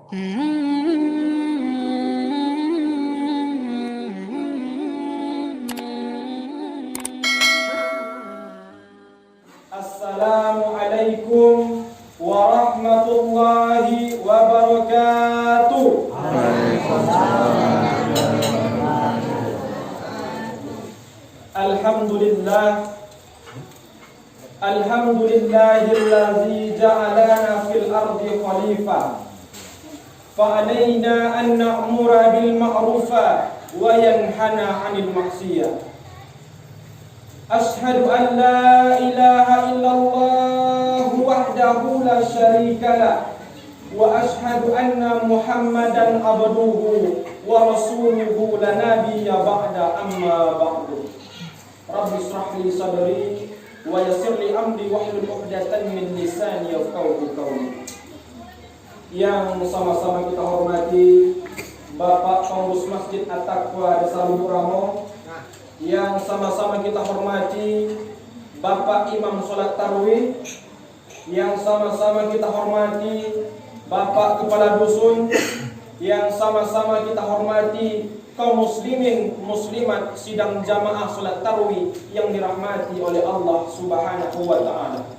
Assalamualaikum warahmatullahi wabarakatuh. Alhamdulillah, alhamdulillahillazi ja'alana fil ardi khalifah. Fa'alaina an na'mura bil ma'rufa wa yanhana 'anil ma'siyah. Ashhadu an la ilaha illallah wahdahu la syarika lah wa ashhadu anna Muhammadan abduhu wa rasuluhu la nabiyya ba'da amma ba'du. Rabbi shrah li sadri wa yassir li amri wahlul 'uqdatam min lisani yafqahu qawli. Yang sama-sama kita hormati Bapak Pengurus Masjid At-Taqwa Desa Lubuk Ramo, yang sama-sama kita hormati Bapak Imam Sholat Tarawih, yang sama-sama kita hormati Bapak Kepala Dusun, yang sama-sama kita hormati kaum muslimin muslimat sidang jamaah sholat tarawih yang dirahmati oleh Allah Subhanahu wa ta'ala.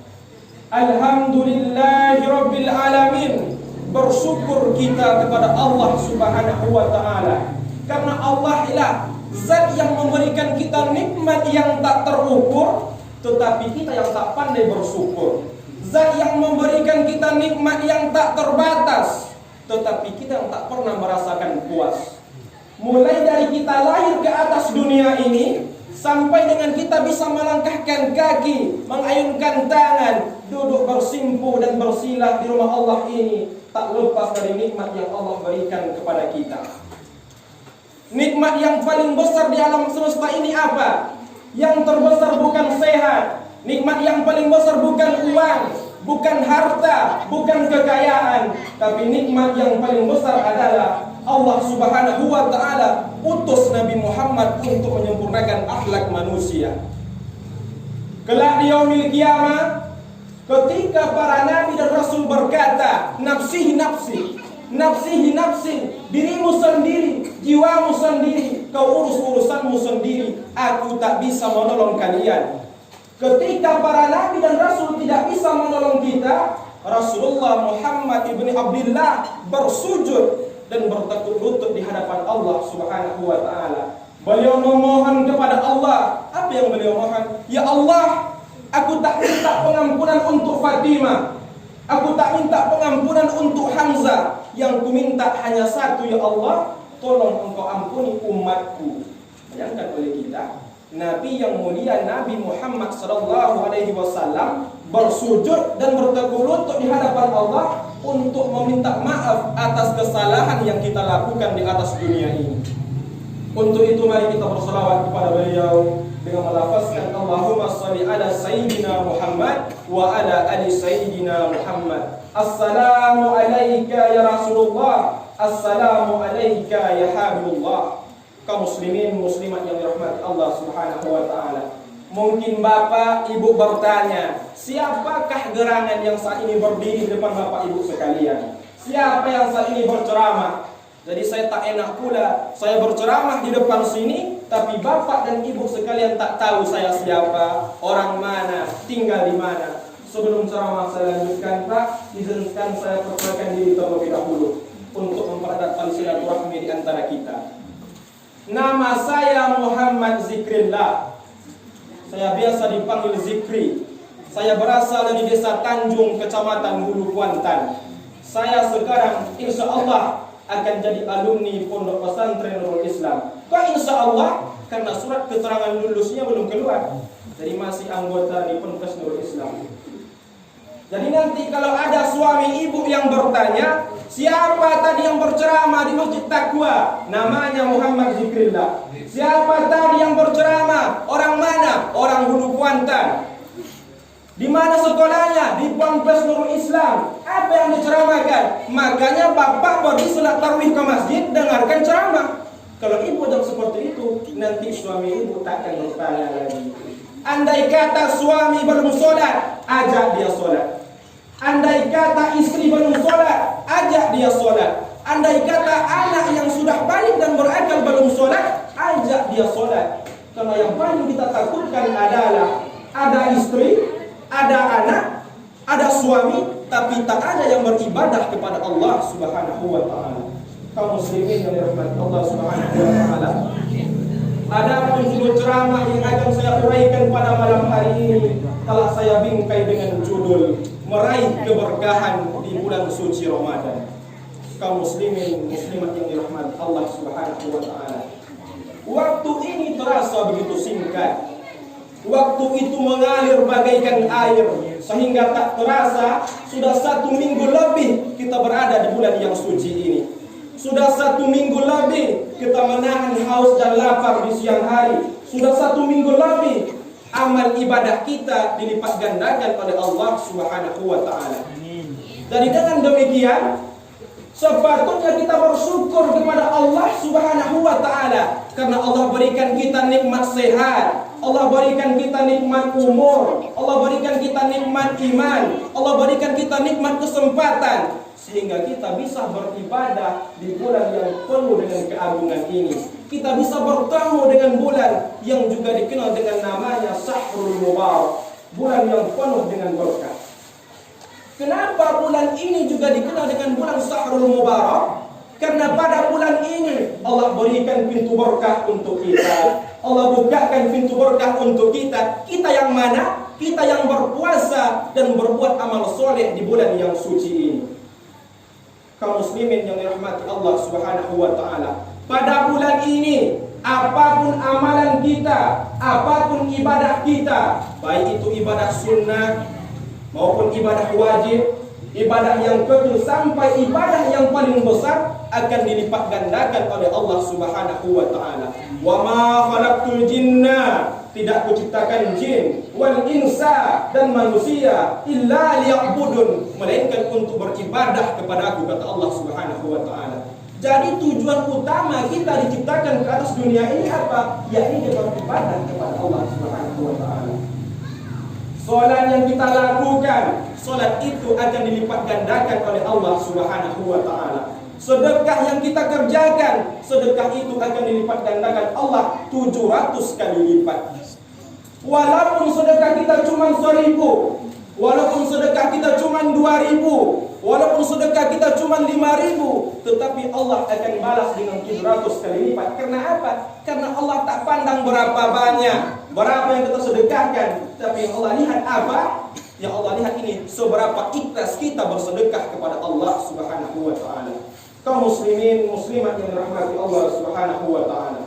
Alhamdulillahirabbil alamin. Bersyukur kita kepada Allah Subhanahu wa ta'ala, karena Allah ialah zat yang memberikan kita nikmat yang tak terukur, tetapi kita yang tak pandai bersyukur. Zat yang memberikan kita nikmat yang tak terbatas, tetapi kita yang tak pernah merasakan puas. Mulai dari kita lahir ke atas dunia ini, sampai dengan kita bisa melangkahkan kaki, mengayunkan tangan, duduk bersimpu dan bersilah di rumah Allah ini, tak lepas dari nikmat yang Allah berikan kepada kita. Nikmat yang paling besar di alam semesta ini apa? Yang terbesar bukan sehat. Nikmat yang paling besar bukan uang, bukan harta, bukan kekayaan, tapi nikmat yang paling besar adalah Allah Subhanahu wa ta'ala utus Nabi Muhammad untuk menyempurnakan akhlak manusia. Kelak di yaumil qiyamah, ketika para nabi dan rasul berkata, nafsihi nafsi, nafsihi nafsi, dirimu sendiri, jiwamu sendiri, kau urus urusanmu sendiri, aku tak bisa menolong kalian. Ketika para nabi dan rasul tidak bisa menolong kita, Rasulullah Muhammad ibni Abdullah bersujud dan bertekuk lutut di hadapan Allah Subhanahu wa ta'ala. Beliau memohon kepada Allah. Apa yang beliau mohon? Ya Allah, aku tak minta pengampunan untuk Fatimah, aku tak minta pengampunan untuk Hamzah. Yang ku minta hanya satu, ya Allah, tolong engkau ampuni umatku. Bayangkan oleh kita, Nabi yang mulia Nabi Muhammad sallallahu alaihi wasallam bersujud dan bertekuk lutut di hadapan Allah untuk meminta maaf atas kesalahan yang kita lakukan di atas dunia ini. Untuk itu mari kita berselawat kepada beliau dengan melafazkan Allahumma shalli ala sayyidina Muhammad wa ala ali sayyidina Muhammad. Assalamu alayka ya Rasulullah, assalamu alayka ya Habibullah. Kaum muslimin muslimat yang dirahmati Allah Subhanahu wa ta'ala. Mungkin bapak ibu bertanya, siapakah gerangan yang saat ini berdiri di depan bapak ibu sekalian? Siapa yang saat ini berceramah? Jadi saya tak enak pula, saya berceramah di depan sini, tapi bapak dan ibu sekalian tak tahu saya siapa, orang mana, tinggal di mana. Sebelum ceramah saya lanjutkan, Pak, izinkan saya perkenalkan diri terlebih dahulu untuk mempereratkan silaturahmi di antara kita. Nama saya Muhammad Zikrillah. Saya biasa dipanggil Zikri. Saya berasal dari desa Tanjung, kecamatan Hulu Kuantan. Saya sekarang insya Allah akan jadi alumni Pondok Pesantren Nurul Islam. Kok insya Allah? Karena surat keterangan lulusnya belum keluar. Jadi masih anggota di Pondok Nurul Islam. Jadi nanti kalau ada suami ibu yang bertanya, siapa tadi yang berceramah di Masjid Taqwa? Namanya Muhammad Zikrillah. Siapa tadi yang berceramah? Orang mana? Orang Hulu Kuantan. Di mana sekolahnya? Di Ponpes Nurul Islam. Apa yang diceramahkan? Makanya bapak pergi sholat tarawih ke masjid, dengarkan ceramah. Kalau ibu jawab seperti itu, nanti suami ibu takkan bertanya lagi. Andai kata suami belum sholat, ajak dia sholat. Andai kata istri belum sholat, ajak dia sholat. Andai kata anak yang sudah balik dan berakal belum sholat, ajak dia sholat. Karena yang paling kita takutkan adalah ada istri, ada anak, ada suami, tapi tak ada yang beribadah kepada Allah Subhanahu wa ta'ala. Kaum muslimin yang dirahmati Allah Subhanahu wa ta'ala, ada pun judul ceramah yang akan saya uraikan pada malam hari ini telah saya bingkai dengan judul Meraih Keberkahan di Bulan Suci Ramadan. Kaum muslimin muslimat yang dirahmati Allah Subhanahu wa ta'ala, waktu ini terasa begitu singkat. Waktu itu mengalir bagaikan air, sehingga tak terasa sudah 1 minggu lebih kita berada di bulan yang suci ini. Sudah 1 minggu lebih kita menahan haus dan lapar di siang hari. Sudah 1 minggu lebih amal ibadah kita dilipat gandakan oleh Allah Subhanahu wa ta'ala. Jadi dengan demikian sepatutnya kita bersyukur kepada Allah Subhanahu wa ta'ala, karena Allah berikan kita nikmat sehat, Allah berikan kita nikmat umur, Allah berikan kita nikmat iman, Allah berikan kita nikmat kesempatan, sehingga kita bisa beribadah di bulan yang penuh dengan keagungan ini. Kita bisa bertemu dengan bulan yang juga dikenal dengan namanya Syahrul Mubarak, bulan yang penuh dengan berkah. Kenapa bulan ini juga dikenal dengan bulan Syahrul Mubarak? Karena pada bulan ini Allah berikan pintu berkah untuk kita. Allah bukakan pintu berkah untuk kita. Kita yang mana? Kita yang berpuasa dan berbuat amal soleh di bulan yang suci ini. Kaum muslimin yang dirahmati Allah Subhanahu wa ta'ala, pada bulan ini apapun amalan kita, apapun ibadah kita, baik itu ibadah sunnah maupun ibadah wajib, ibadah yang kecil sampai ibadah yang paling besar, akan dilipat gandakan oleh Allah Subhanahu wa ta'ala. Wa ma khalaqtul jinna, tidak kuciptakan jin, wal insa, dan manusia, illa liya'budun, melainkan untuk beribadah kepada Aku, kata Allah Subhanahu wa ta'ala. Jadi tujuan utama kita diciptakan ke atas dunia ini apa? Yaitu beribadah kepada Allah Subhanahu wa ta'ala. Salat yang kita lakukan, salat itu akan dilipat gandakan oleh Allah Subhanahu wa ta'ala. Sedekah yang kita kerjakan, sedekah itu akan dilipat gandakan Allah 700 kali lipat. Walaupun sedekah kita cuma 1.000, walaupun sedekah kita cuma 2.000, walaupun sedekah kita cuma 5.000, tetapi Allah akan balas dengan 700 kali lipat. Karena apa? Karena Allah tak pandang berapa banyak, berapa yang kita sedekahkan, tapi yang Allah lihat apa? Yang Allah lihat ini seberapa ikhlas kita bersedekah kepada Allah Subhanahu wa ta'ala. Kaum muslimin muslimat yang dirahmati Allah Subhanahu wa ta'ala,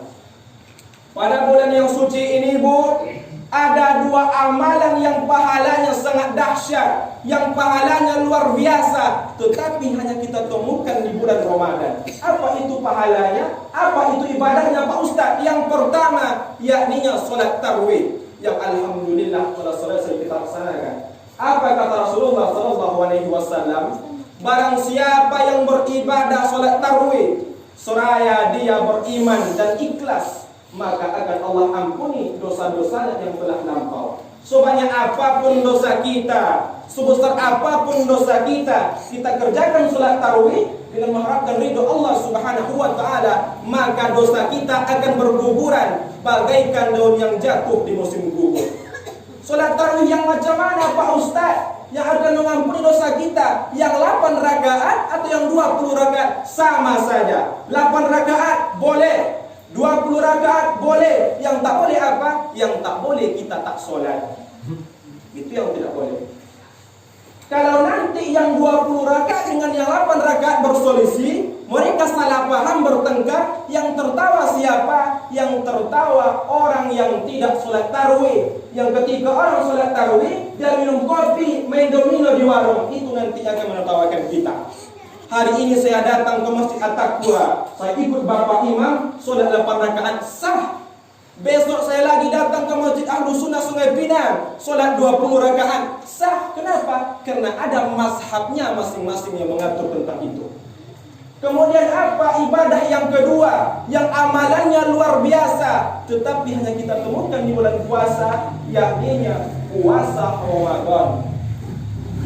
pada bulan yang suci ini, Bu, ada 2 amalan yang pahalanya sangat dahsyat, yang pahalanya luar biasa, tetapi hanya kita temukan di bulan Ramadan. Apa itu pahalanya? Apa itu ibadahnya, Pak Ustaz? Yang pertama, yakninya salat tarawih, yang alhamdulillah telah selesai kita laksanakan. Apa kata Rasulullah sallallahu alaihi wasallam? Barang siapa yang beribadah salat tarawih seraya dia beriman dan ikhlas, maka akan Allah ampuni dosa-dosanya yang telah lampau. Sebanyak apapun dosa kita, sebesar apapun dosa kita, kita kerjakan salat tarawih dengan mengharapkan ridho Allah Subhanahu wa ta'ala, maka dosa kita akan berguguran bagaikan daun yang jatuh di musim gugur. Salat tarawih yang macam mana, Pak Ustaz, yang akan mengampuni dosa kita? Yang 8 rakaat atau yang 20 rakaat? Sama saja. 8 rakaat boleh, 20 rakaat boleh. Yang tak boleh apa? Yang tak boleh kita tak solat. Itu yang tidak boleh. Kalau nanti yang 20 rakaat dengan yang 8 rakaat berselisih, mereka salah paham, bertengkar, yang tertawa siapa? Yang tertawa orang yang tidak sholat tarawih. Yang ketika orang sholat tarawih, dia minum kopi, main domino di warung, itu nanti akan menertawakan kita. Hari ini saya datang ke Masjid At-Taqwa, saya ikut Bapak Imam, sholat 8 rakaat sah. Besok saya lagi datang ke Masjid Ahlus Sunnah Sungai Pinang, sholat 20 rakaat sah. Kenapa? Karena ada mazhabnya masing-masing yang mengatur tentang itu. Kemudian apa ibadah yang kedua, yang amalannya luar biasa, tetapi hanya kita temukan di bulan puasa, yakni puasa Ramadan.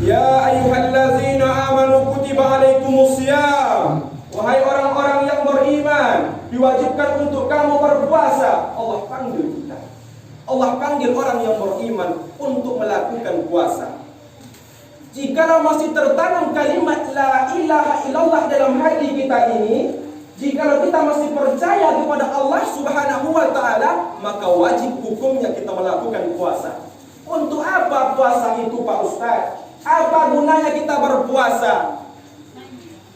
Ya ayyuhallazina amanu kutiba alaikumusiyam. Wahai orang-orang yang beriman, diwajibkan untuk kamu berpuasa. Allah panggil kita. Allah panggil orang yang beriman untuk melakukan puasa. Jikalau masih tertanam kalimat la ilaha illallah dalam hati kita ini, jikalau kita masih percaya kepada Allah Subhanahu wa taala, maka wajib hukumnya kita melakukan puasa. Untuk apa puasa itu, Pak Ustaz? Apa gunanya kita berpuasa?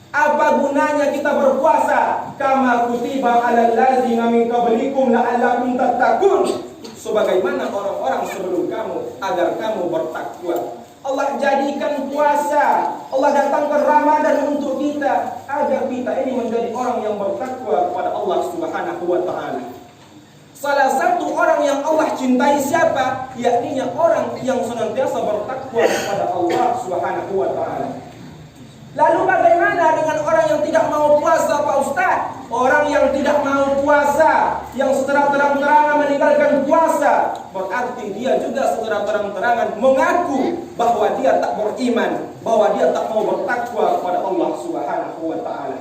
Apa gunanya kita berpuasa? Kama kutiba 'alal ladzina min qablikum la'allakum tattaqun. Sebagaimana orang-orang sebelum kamu, agar kamu bertakwa. Allah jadikan puasa, Allah datangkan Ramadan untuk kita, agar kita ini menjadi orang yang bertakwa kepada Allah Subhanahu wa taala. Salah satu orang yang Allah cintai siapa? Yakninya orang yang senantiasa bertakwa kepada Allah Subhanahu wa taala. Lalu bagaimana dengan orang yang tidak mau puasa, Pak Ustaz? Orang yang tidak mau puasa, yang secara terang-terangan meninggalkan puasa, berarti dia juga secara terang-terangan mengaku bahwa dia tak beriman, bahwa dia tak mau bertakwa kepada Allah Subhanahu wa taala.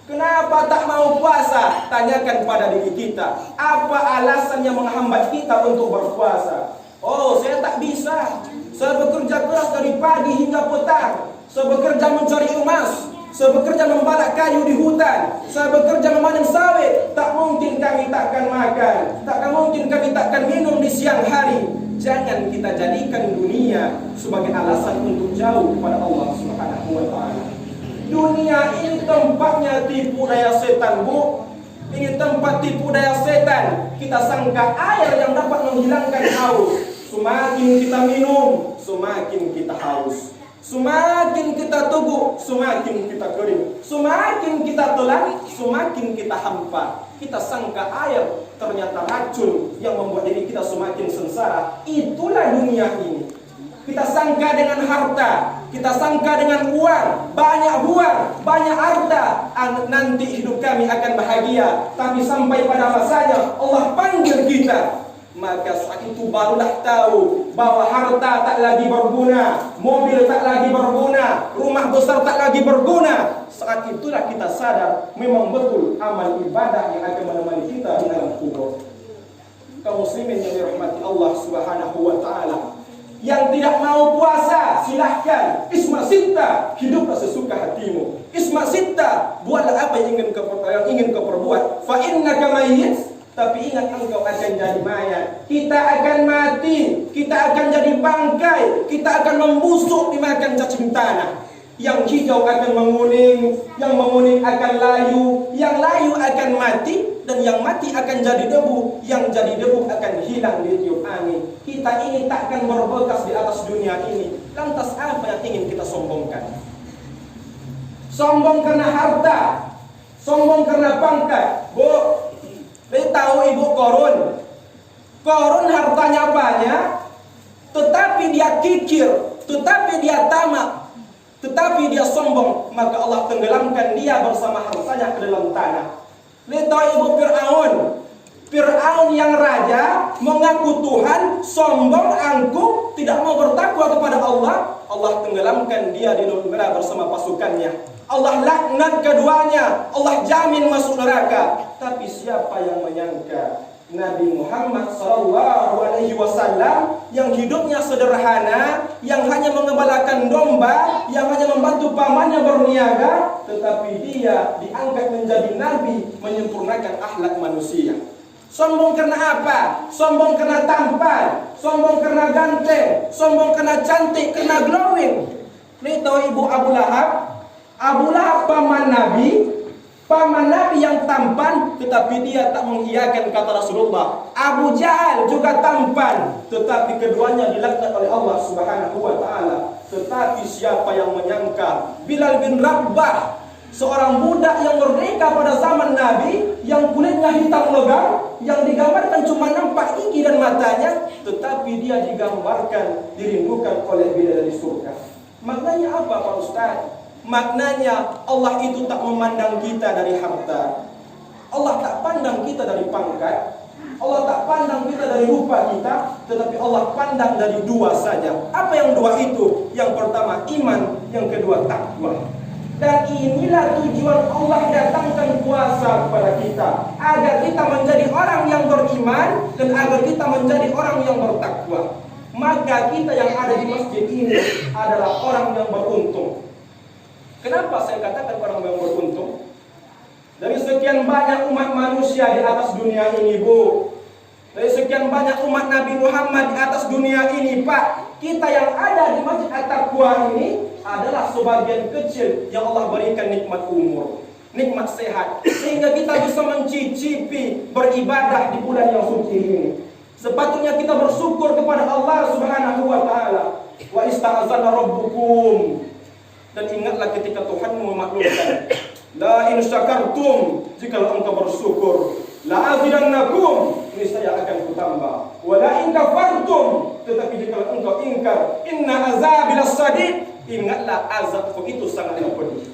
Kenapa tak mau puasa? Tanyakan pada diri kita. Apa alasan yang menghambat kita untuk berpuasa? Oh, saya tak bisa. Saya bekerja keras dari pagi hingga petang. Saya bekerja mencari emas, saya bekerja membalak kayu di hutan, saya bekerja memanen sawit. Tak mungkin kami takkan makan, takkan mungkin kami takkan minum di siang hari. Jangan kita jadikan dunia sebagai alasan untuk jauh kepada Allah Subhanahu wa taala. Dunia ini tempatnya tipu daya setan, Bu. Ini tempat tipu daya setan. Kita sangka air yang dapat menghilangkan haus. Semakin kita minum, semakin kita haus. Semakin kita teguk, semakin kita kering. Semakin kita telan, semakin kita hampa. Kita sangka air, ternyata racun yang membuat diri kita semakin sengsara. Itulah dunia ini. Kita sangka dengan harta, kita sangka dengan uang, banyak harta, nanti hidup kami akan bahagia. Tapi sampai pada masanya Allah panggil kita, maka saat itu barulah tahu bahwa harta tak lagi berguna, mobil tak lagi berguna, rumah besar tak lagi berguna. Saat itulah kita sadar memang betul amal ibadah yang akan menemani kita di dalam kubur. Kaum muslimin yang dirahmati Allah Subhanahu wa taala, yang tidak mau puasa silahkan, isma sitta, hiduplah sesuka hatimu. Isma sitta, buatlah apa yang ingin kau perbuat. Fa innaka mayyit, tapi ingat engkau akan jadi mayat. Kita akan mati, kita akan jadi bangkai, kita akan membusuk dimakan cacing tanah. Yang hijau akan menguning, yang menguning akan layu, yang layu akan mati, dan yang mati akan jadi debu, yang jadi debu akan hilang ditiup angin. Kita ini takkan berbekas di atas dunia ini. Lantas apa yang ingin kita sombongkan? Sombong karena harta, sombong karena pangkat. Bu, tahu Ibu Korun? Korun hartanya banyak, tetapi dia kikir, tetapi dia tamak, tetapi dia sombong. Maka Allah tenggelamkan dia bersama hartanya ke dalam tanah. Tahu Ibu Fir'aun? Fir'aun yang raja, mengaku Tuhan, sombong, angkuh, tidak mau bertakwa kepada Allah. Allah tenggelamkan dia di laut merah bersama pasukannya. Allah laknat keduanya, Allah jamin masuk neraka. Tapi siapa yang menyangka Nabi Muhammad SAW yang hidupnya sederhana, yang hanya mengembalakan domba, yang hanya membantu pamannya berniaga, tetapi dia diangkat menjadi nabi, menyempurnakan akhlak manusia. Sombong karena apa? Sombong karena tampan, sombong karena ganteng, sombong karena cantik, karena glowing. Ini tahu Ibu Abu Lahab? Abu Lahab paman Nabi yang tampan, tetapi dia tak mengiyakan kata Rasulullah. Abu Jahal juga tampan, tetapi keduanya dilaknat oleh Allah Subhanahu wa taala. Tetapi siapa yang menyangka Bilal bin Rabah, seorang budak yang merdeka pada zaman Nabi, yang kulitnya hitam legam, yang digambarkan cuma nampak gigi dan matanya, tetapi dia digambarkan dirindukan oleh bidadari surga. Maknanya apa, Pak Ustaz? Maknanya Allah itu tak memandang kita dari harta, Allah tak pandang kita dari pangkat, Allah tak pandang kita dari rupa kita, tetapi Allah pandang dari dua saja. Apa yang dua itu? Yang pertama iman, yang kedua takwa. Dan inilah tujuan Allah datangkan puasa kepada kita, agar kita menjadi orang yang beriman dan agar kita menjadi orang yang bertakwa. Maka kita yang ada di masjid ini adalah orang yang beruntung. Kenapa saya katakan orang yang beruntung? Dari sekian banyak umat manusia di atas dunia ini, Bu, dari sekian banyak umat Nabi Muhammad di atas dunia ini, Pak, kita yang ada di Masjid At-Taqwa ini adalah sebagian kecil yang Allah berikan nikmat umur, nikmat sehat, sehingga kita bisa mencicipi beribadah di bulan yang suci ini. Sepatutnya kita bersyukur kepada Allah Subhanahu wa taala. Wa ista'azana rabbukum. Dan ingatlah ketika Tuhanmu memaklumkan, la in syakartum, jika engkau bersyukur, la azidannakum, ini saya akan kutambah. Wa la in kafartum, tetapi jika engkau ingkar, inna azabi lasadid, ingatlah azabku itu sangat pedih.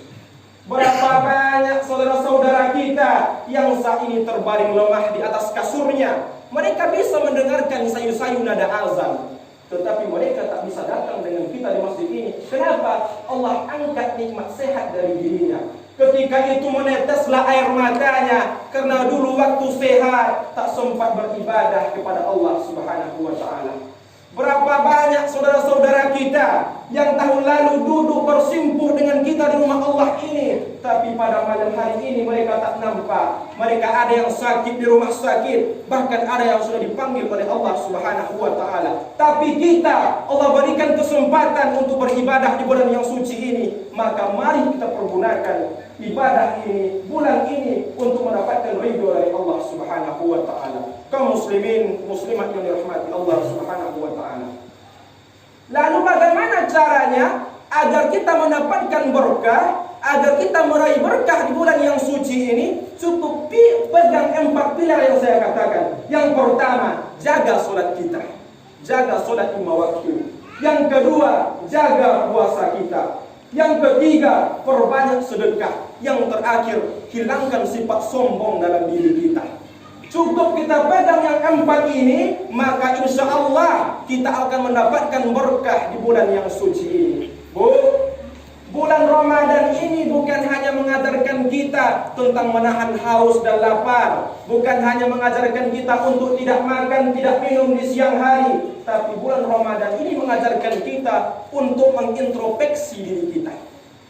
Berapa banyak saudara-saudara kita yang saat ini terbaring lemah di atas kasurnya. Mereka bisa mendengarkan sayu-sayu nada azan, tetapi mereka tak bisa datang dengan kita di masjid ini. Kenapa? Allah angkat nikmat sehat dari dirinya. Ketika itu meneteslah air matanya, karena dulu waktu sehat tak sempat beribadah kepada Allah Subhanahu wa taala. Berapa banyak saudara-saudara kita yang tahun lalu duduk bersimpuh dengan kita di rumah Allah ini, tapi pada malam hari ini mereka tak nampak. Mereka ada yang sakit di rumah sakit, bahkan ada yang sudah dipanggil oleh Allah Subhanahu wa taala. Tapi kita, Allah berikan kesempatan untuk beribadah di bulan yang suci ini, maka mari kita pergunakan ibadah ini, bulan ini, untuk mendapatkan ridho dari Allah Subhanahu wa taala. Kaum muslimin, muslimat yang dirahmati Allah Subhanahu wa taala. Lalu bagaimana caranya agar kita mendapatkan berkah, agar kita meraih berkah di bulan yang suci ini? Cukup pegang 4 pilar yang saya katakan. Yang pertama, jaga sholat kita, jaga sholat 5 waktu. Yang kedua, jaga puasa kita. Yang ketiga, perbanyak sedekah. Yang terakhir, hilangkan sifat sombong dalam diri kita. Cukup kita pegang yang 4 ini, maka insya Allah kita akan mendapatkan berkah di bulan yang suci ini. Bu, bulan Ramadan ini bukan hanya mengajarkan kita tentang menahan haus dan lapar, bukan hanya mengajarkan kita untuk tidak makan, tidak minum di siang hari, tapi bulan Ramadan ini mengajarkan kita untuk mengintrospeksi diri kita.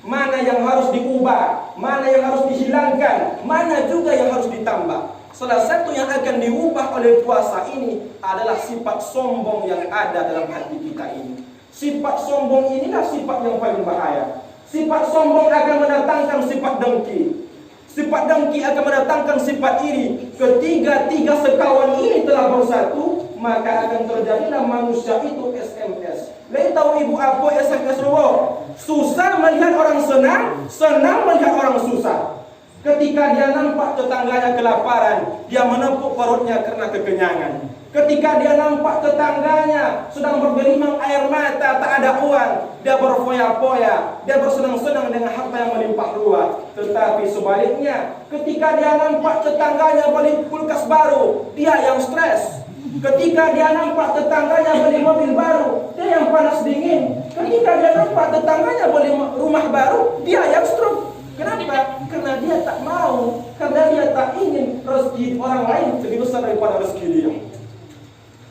Mana yang harus diubah, mana yang harus dihilangkan, mana juga yang harus ditambah. Salah satu yang akan diubah oleh puasa ini adalah sifat sombong yang ada dalam hati kita ini. Sifat sombong inilah sifat yang paling bahaya. Sifat sombong akan mendatangkan sifat dengki. Sifat dengki akan mendatangkan sifat iri. Ketiga sekawan ini telah bersatu, maka akan terjadilah manusia itu SMS. Lain tahu ibu apa SMS roh? Susah melihat orang senang, senang melihat orang susah. Ketika dia nampak tetangganya kelaparan, dia menepuk perutnya karena kekenyangan. Ketika dia nampak tetangganya sedang bergelimang air mata, tak ada uang, dia berfoya-foya, dia bersenang-senang dengan harta yang melimpah ruah. Tetapi sebaliknya, ketika dia nampak tetangganya beli kulkas baru, dia yang stres. Ketika dia nampak tetangganya beli mobil baru, dia yang panas dingin. Ketika dia nampak tetangganya beli rumah baru, dia yang stroke. Kenapa? Karena dia tak mau, karena dia tak ingin rezeki orang lain lebih besar daripada rezeki dia.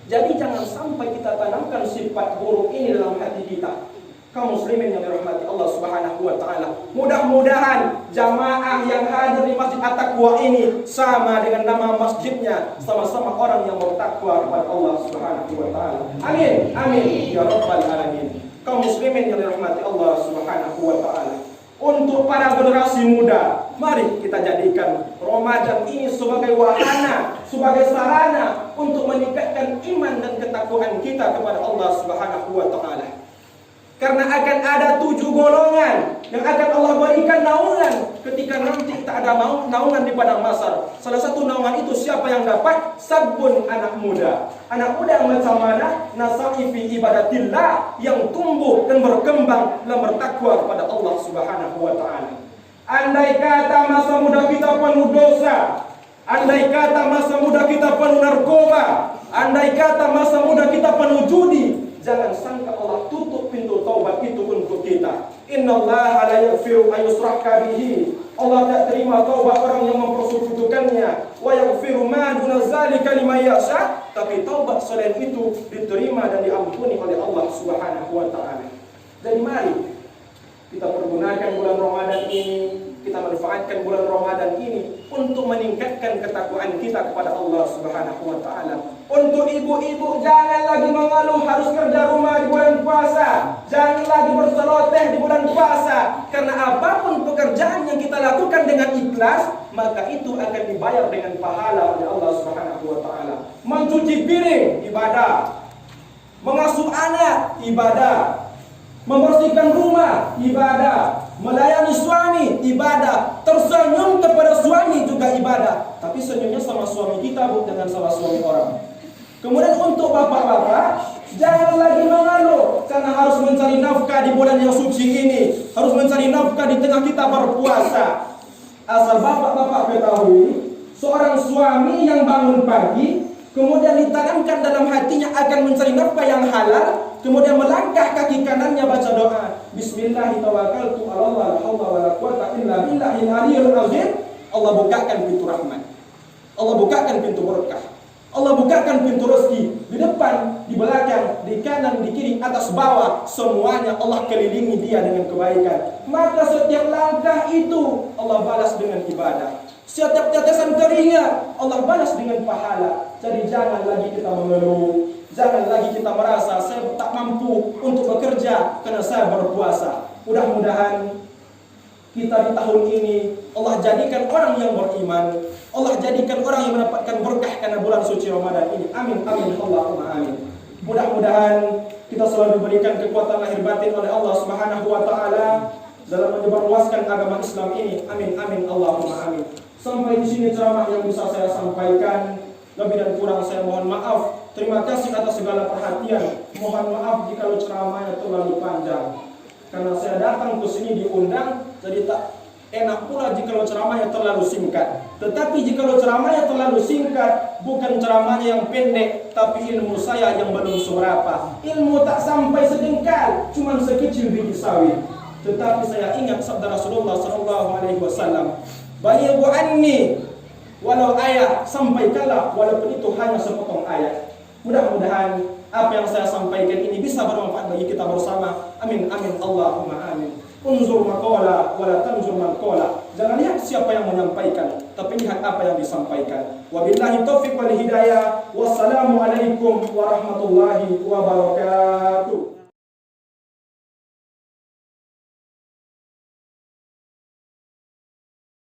Jadi jangan sampai kita tanamkan sifat buruk ini dalam hati kita. Kaum muslimin yang dirahmati Allah Subhanahu wa taala, mudah-mudahan jamaah yang hadir di Masjid At-Taqwa ini sama dengan nama masjidnya, sama-sama orang yang bertakwa kepada Allah Subhanahu wa taala. Amin. Amin ya rabbal alamin. Kaum muslimin yang dirahmati Allah Subhanahu wa taala. Untuk para generasi muda, mari kita jadikan Ramadan ini sebagai wahana, sebagai sarana untuk meningkatkan iman dan ketakwaan kita kepada Allah Subhanahu wa taala. Karena akan ada 7 golongan yang akan Allah berikan naungan ketika nanti tak ada naungan di padang mahsyar. Salah satu naungan itu siapa yang dapat? Sabun, anak muda. Anak muda yang macam mana? Nasa'i fi ibadatillah, yang tumbuh dan berkembang dalam bertakwa kepada Allah Subhanahu wa taala. Andai kata masa muda kita penuh dosa, andai kata masa muda kita penuh narkoba, andai kata masa muda kita penuh judi, jangan sangka Allah tutup pintu taubat itu untuk kita. Innallaha la yaghfiru an yushraka bihi. Allah tak terima taubat orang yang mempersekutukannya. Wa yaghfiru ma duna zalika liman yasha. Tapi taubat selain itu diterima dan diampuni oleh Allah Subhanahu wa taala. Jadi mari kita pergunakan bulan Ramadan ini, kita manfaatkan bulan Ramadan ini untuk meningkatkan ketakwaan kita kepada Allah Subhanahu wa taala. Untuk ibu-ibu, jangan lagi mengeluh harus kerja rumah di bulan puasa. Jangan lagi berseloteh di bulan puasa. Karena apapun pekerjaan yang kita lakukan dengan ikhlas, maka itu akan dibayar dengan pahala oleh Allah Subhanahu wa taala. Mencuci piring, ibadah. Mengasuh anak, ibadah. Membersihkan rumah, ibadah. Melayani suami, ibadah. Tersenyum kepada suami juga ibadah. Tapi senyumnya sama suami kita, bukan dengan sama suami orang. Kemudian untuk bapak-bapak, jangan lagi mengeluh karena harus mencari nafkah di bulan yang suci ini, harus mencari nafkah di tengah kita berpuasa. Asal bapak-bapak ketahui, seorang suami yang bangun pagi, kemudian ditanamkan dalam hatinya akan mencari nafkah yang halal, kemudian melangkah kaki kanannya baca doa, Bismillahirrahmanirrahim, la haula wala quwwata illa billahil aliyyil azim. Allah bukakan pintu rahmat, Allah bukakan pintu berkah, Allah bukakan pintu rezeki di depan, di belakang, di kanan, di kiri, atas bawah, semuanya Allah kelilingi dia dengan kebaikan. Maka setiap langkah itu Allah balas dengan ibadah. Setiap tetesan keringat Allah balas dengan pahala. Jadi jangan lagi kita mengeluh, jangan lagi kita merasa saya tak mampu untuk bekerja karena saya berpuasa. Mudah-mudahan kita di tahun ini Allah jadikan orang yang beriman, Allah jadikan orang yang mendapatkan berkah karena bulan suci Ramadan ini. Amin, amin, Allahumma amin. Mudah-mudahan kita selalu diberikan kekuatan lahir batin oleh Allah Subhanahu wa taala dalam menyebarluaskan agama Islam ini. Amin, amin, Allahumma amin. Sampai di sini ceramah yang bisa saya sampaikan. Lebih dan kurang saya mohon maaf. Terima kasih atas segala perhatian. Mohon maaf jika ceramahnya terlalu panjang. Karena saya datang ke sini diundang, jadi tak enak pula jika ceramahnya terlalu singkat. Tetapi jika ceramahnya terlalu singkat, bukan ceramahnya yang pendek, tapi ilmu saya yang belum seberapa. Ilmu tak sampai sedengkal, cuma sekecil biji sawit. Tetapi saya ingat sabda Rasulullah SAW, balighu anni walau ayat, sampaikanlah walaupun itu hanya sepotong ayat. Mudah-mudahan apa yang saya sampaikan ini bisa bermanfaat bagi kita bersama. Amin, amin, Allahumma amin. Unzur maqala wala tanzur maqala. Jangan lihat siapa yang menyampaikan, tapi lihat apa yang disampaikan. Wabillahi taufiq wal hidayah. Wassalamualaikum warahmatullahi wabarakatuh.